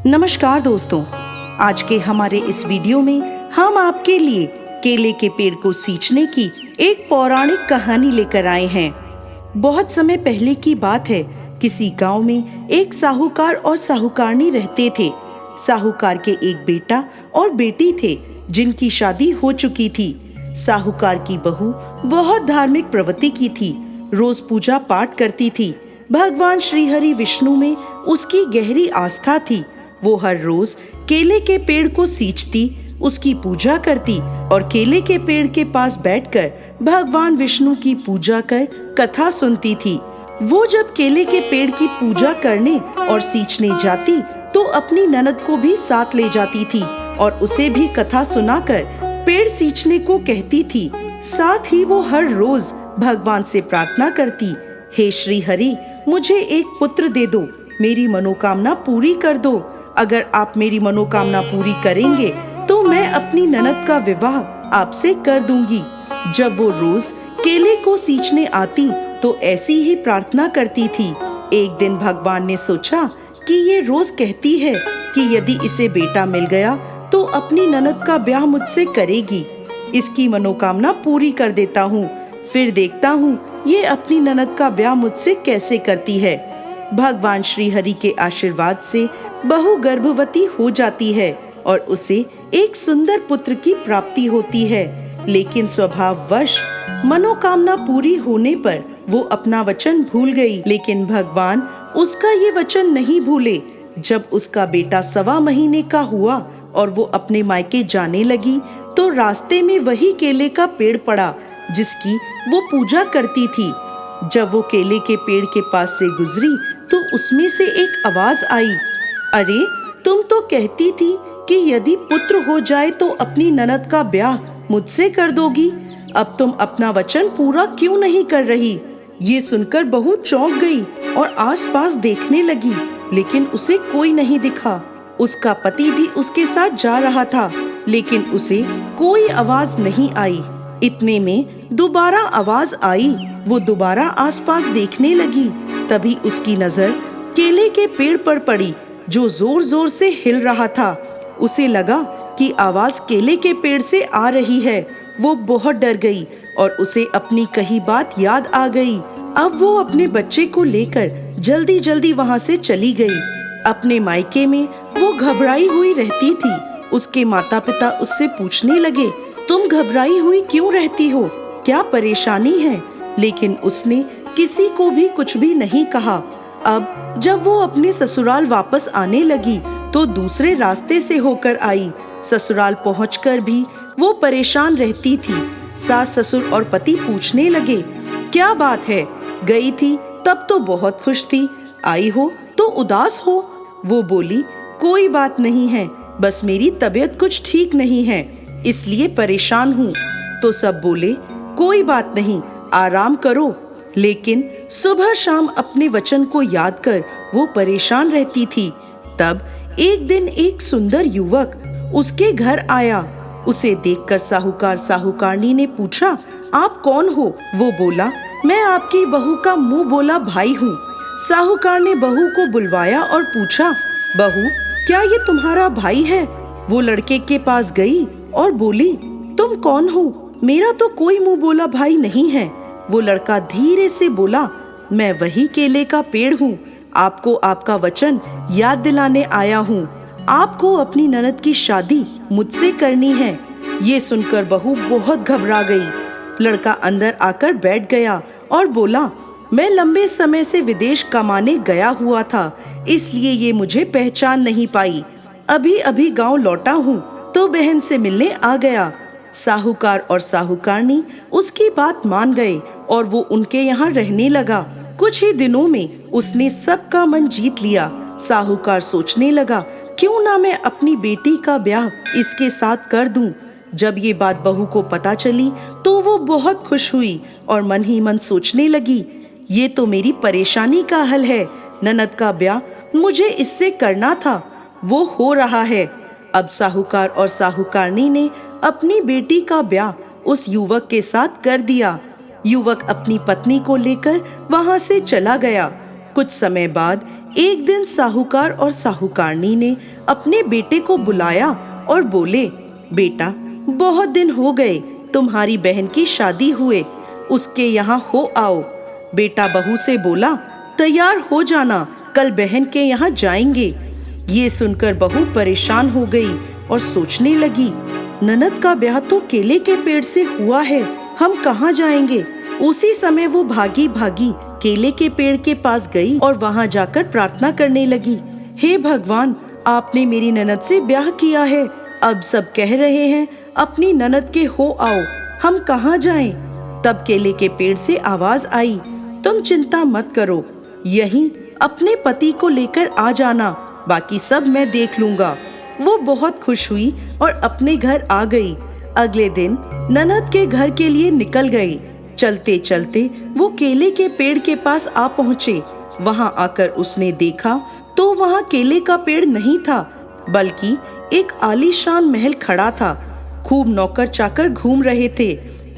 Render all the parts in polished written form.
नमस्कार दोस्तों, आज के हमारे इस वीडियो में हम आपके लिए केले के पेड़ को सींचने की एक पौराणिक कहानी लेकर आए हैं। बहुत समय पहले की बात है। किसी गांव में एक साहूकार और साहूकारनी रहते थे। साहूकार के एक बेटा और बेटी थे जिनकी शादी हो चुकी थी। साहूकार की बहू बहुत धार्मिक प्रवृत्ति की थी, रोज पूजा पाठ करती थी। भगवान श्री हरि विष्णु में उसकी गहरी आस्था थी। वो हर रोज केले के पेड़ को सींचती, उसकी पूजा करती और केले के पेड़ के पास बैठकर भगवान विष्णु की पूजा कर कथा सुनती थी। वो जब केले के पेड़ की पूजा करने और सींचने जाती तो अपनी ननद को भी साथ ले जाती थी और उसे भी कथा सुनाकर पेड़ सींचने को कहती थी। साथ ही वो हर रोज भगवान से प्रार्थना करती, हे श्री हरि, मुझे एक पुत्र दे दो, मेरी मनोकामना पूरी कर दो। अगर आप मेरी मनोकामना पूरी करेंगे तो मैं अपनी ननद का विवाह आपसे कर दूंगी। जब वो रोज केले को सींचने आती तो ऐसी ही प्रार्थना करती थी। एक दिन भगवान ने सोचा कि ये रोज कहती है कि यदि इसे बेटा मिल गया तो अपनी ननद का ब्याह मुझसे करेगी। इसकी मनोकामना पूरी कर देता हूँ, फिर देखता हूँ ये अपनी ननद का ब्याह मुझसे कैसे करती है। भगवान श्री हरि के आशीर्वाद से बहू गर्भवती हो जाती है और उसे एक सुंदर पुत्र की प्राप्ति होती है। लेकिन स्वभाववश मनोकामना पूरी होने पर वो अपना वचन भूल गई। लेकिन भगवान उसका ये वचन नहीं भूले। जब उसका बेटा 1.25 महीने का हुआ और वो अपने मायके जाने लगी तो रास्ते में वही केले का पेड़ पड़ा जिसकी वो पूजा करती थी। जब वो केले के पेड़ के पास से गुजरी तो उसमें से एक आवाज आई, अरे तुम तो कहती थी कि यदि पुत्र हो जाए तो अपनी ननद का ब्याह मुझसे कर दोगी। अब तुम अपना वचन पूरा क्यों नहीं कर रही? ये सुनकर बहू चौंक गई और आसपास देखने लगी, लेकिन उसे कोई नहीं दिखा। उसका पति भी उसके साथ जा रहा था, लेकिन उसे कोई आवाज नहीं आई। इतने में दोबारा आवाज आई। वो दोबारा आसपास देखने लगी। तभी उसकी नजर केले के पेड़ पर पड़ी जो जोर जोर से हिल रहा था। उसे लगा कि आवाज केले के पेड़ से आ रही है। वो बहुत डर गई और उसे अपनी कही बात याद आ गई। अब वो अपने बच्चे को लेकर जल्दी जल्दी वहां से चली गई। अपने मायके में वो घबराई हुई रहती थी। उसके माता पिता उससे पूछने लगे, तुम घबराई हुई क्यों रहती हो? क्या परेशानी है? लेकिन उसने किसी को भी कुछ भी नहीं कहा। अब जब वो अपने ससुराल वापस आने लगी तो दूसरे रास्ते से होकर आई। ससुराल पहुंचकर भी वो परेशान रहती थी। सास ससुर और पति पूछने लगे, क्या बात है? गई थी तब तो बहुत खुश थी, आई हो तो उदास हो। वो बोली, कोई बात नहीं है, बस मेरी तबीयत कुछ ठीक नहीं है, इसलिए परेशान हूँ। तो सब बोले, कोई बात नहीं, आराम करो। लेकिन सुबह शाम अपने वचन को याद कर वो परेशान रहती थी। तब एक दिन एक सुंदर युवक उसके घर आया। उसे देखकर साहूकार साहूकारनी ने पूछा, आप कौन हो? वो बोला, मैं आपकी बहू का मुंह बोला भाई हूँ। साहूकार ने बहू को बुलवाया और पूछा, बहू, क्या ये तुम्हारा भाई है? वो लड़के के पास गई और बोली, तुम कौन हो? मेरा तो कोई मुंह बोला भाई नहीं है। वो लड़का धीरे से बोला, मैं वही केले का पेड़ हूँ, आपको आपका वचन याद दिलाने आया हूँ। आपको अपनी ननद की शादी मुझसे करनी है। ये सुनकर बहू बहुत घबरा गई। लड़का अंदर आकर बैठ गया और बोला, मैं लंबे समय से विदेश कमाने गया हुआ था, इसलिए ये मुझे पहचान नहीं पाई। अभी अभी गांव लौटा हूँ तो बहन से मिलने आ गया। साहूकार और साहूकारनी उसकी बात मान गए और वो उनके यहाँ रहने लगा। कुछ ही दिनों में उसने सबका मन जीत लिया। साहूकार सोचने लगा, क्यों ना मैं अपनी बेटी का ब्याह इसके साथ कर दूं। जब ये बात बहू को पता चली तो वो बहुत खुश हुई और मन ही मन सोचने लगी, ये तो मेरी परेशानी का हल है। ननद का ब्याह मुझे इससे करना था, वो हो रहा है। अब साहूकार और साहूकारनी ने अपनी बेटी का ब्याह उस युवक के साथ कर दिया। युवक अपनी पत्नी को लेकर वहां से चला गया। कुछ समय बाद एक दिन साहूकार और साहूकारनी ने अपने बेटे को बुलाया और बोले, बेटा, बहुत दिन हो गए तुम्हारी बहन की शादी हुए, उसके यहाँ हो आओ। बेटा बहू से बोला, तैयार हो जाना, कल बहन के यहाँ जाएंगे। ये सुनकर बहू परेशान हो गई और सोचने लगी, ननद का ब्याह तो केले के पेड़ से हुआ है, हम कहाँ जाएंगे। उसी समय वो भागी भागी केले के पेड़ के पास गई और वहाँ जाकर प्रार्थना करने लगी, हे भगवान, आपने मेरी ननद से ब्याह किया है, अब सब कह रहे हैं अपनी ननद के हो आओ, हम कहाँ जाएं। तब केले के पेड़ से आवाज आई, तुम चिंता मत करो, यहीं अपने पति को लेकर आ जाना, बाकी सब मैं देख लूंगा। वो बहुत खुश हुई और अपने घर आ गई। अगले दिन ननद के घर के लिए निकल गई। चलते चलते वो केले के पेड़ के पास आ पहुँचे। वहाँ आकर उसने देखा तो वहाँ केले का पेड़ नहीं था, बल्कि एक आलीशान महल खड़ा था। खूब नौकर चाकर घूम रहे थे।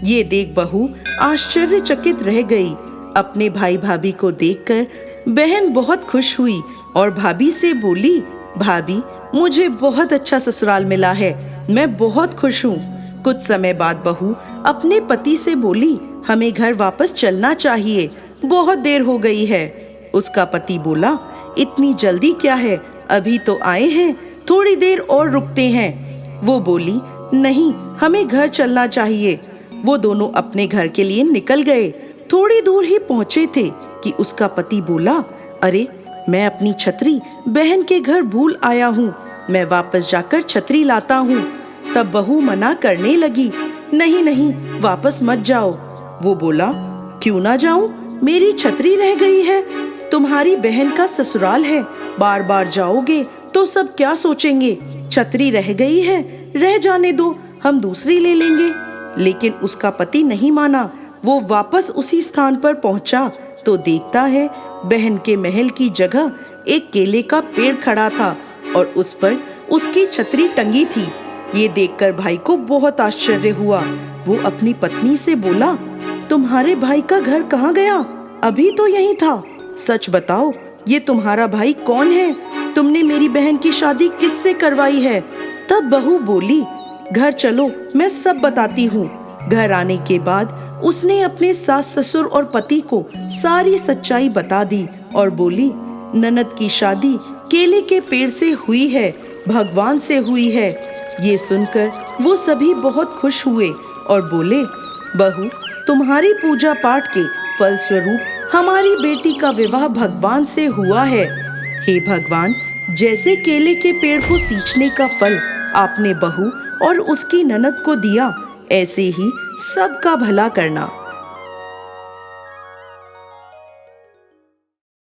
ये देख बहू आश्चर्यचकित रह गई। अपने भाई भाभी को देखकर बहन बहुत खुश हुई और भाभी से बोली, भाभी, मुझे बहुत अच्छा ससुराल मिला है, मैं बहुत खुश हूँ। कुछ समय बाद बहू अपने पति से बोली, हमें घर वापस चलना चाहिए, बहुत देर हो गई है। उसका पति बोला, इतनी जल्दी क्या है, अभी तो आए हैं, थोड़ी देर और रुकते हैं। वो बोली, नहीं, हमें घर चलना चाहिए। वो दोनों अपने घर के लिए निकल गए। थोड़ी दूर ही पहुँचे थे कि उसका पति बोला, अरे, मैं अपनी छतरी बहन के घर भूल आया हूँ, मैं वापस जाकर छतरी लाता हूँ। तब बहू मना करने लगी, नहीं नहीं, वापस मत जाओ। वो बोला, क्यों ना जाऊं, मेरी छतरी रह गई है, तुम्हारी बहन का ससुराल है, बार बार जाओगे तो सब क्या सोचेंगे, छतरी रह गई है, रह जाने दो, हम दूसरी ले लेंगे। लेकिन उसका पति नहीं माना। वो वापस उसी स्थान पर पहुंचा तो देखता है बहन के महल की जगह एक केले का पेड़ खड़ा था और उस पर उसकी छतरी टंगी थी। ये देखकर भाई को बहुत आश्चर्य हुआ। वो अपनी पत्नी से बोला, तुम्हारे भाई का घर कहाँ गया, अभी तो यहीं था, सच बताओ, ये तुम्हारा भाई कौन है, तुमने मेरी बहन की शादी किससे करवाई है। तब बहू बोली, घर चलो, मैं सब बताती हूँ। घर आने के बाद उसने अपने सास ससुर और पति को सारी सच्चाई बता दी और बोली, ननद की शादी केले के पेड़ से हुई है, भगवान से हुई है। ये सुनकर वो सभी बहुत खुश हुए और बोले, बहू, तुम्हारी पूजा पाठ के फलस्वरूप हमारी बेटी का विवाह भगवान से हुआ है। हे भगवान, जैसे केले के पेड़ को सींचने का फल आपने बहू और उसकी ननद को दिया, ऐसे ही सबका भला करना।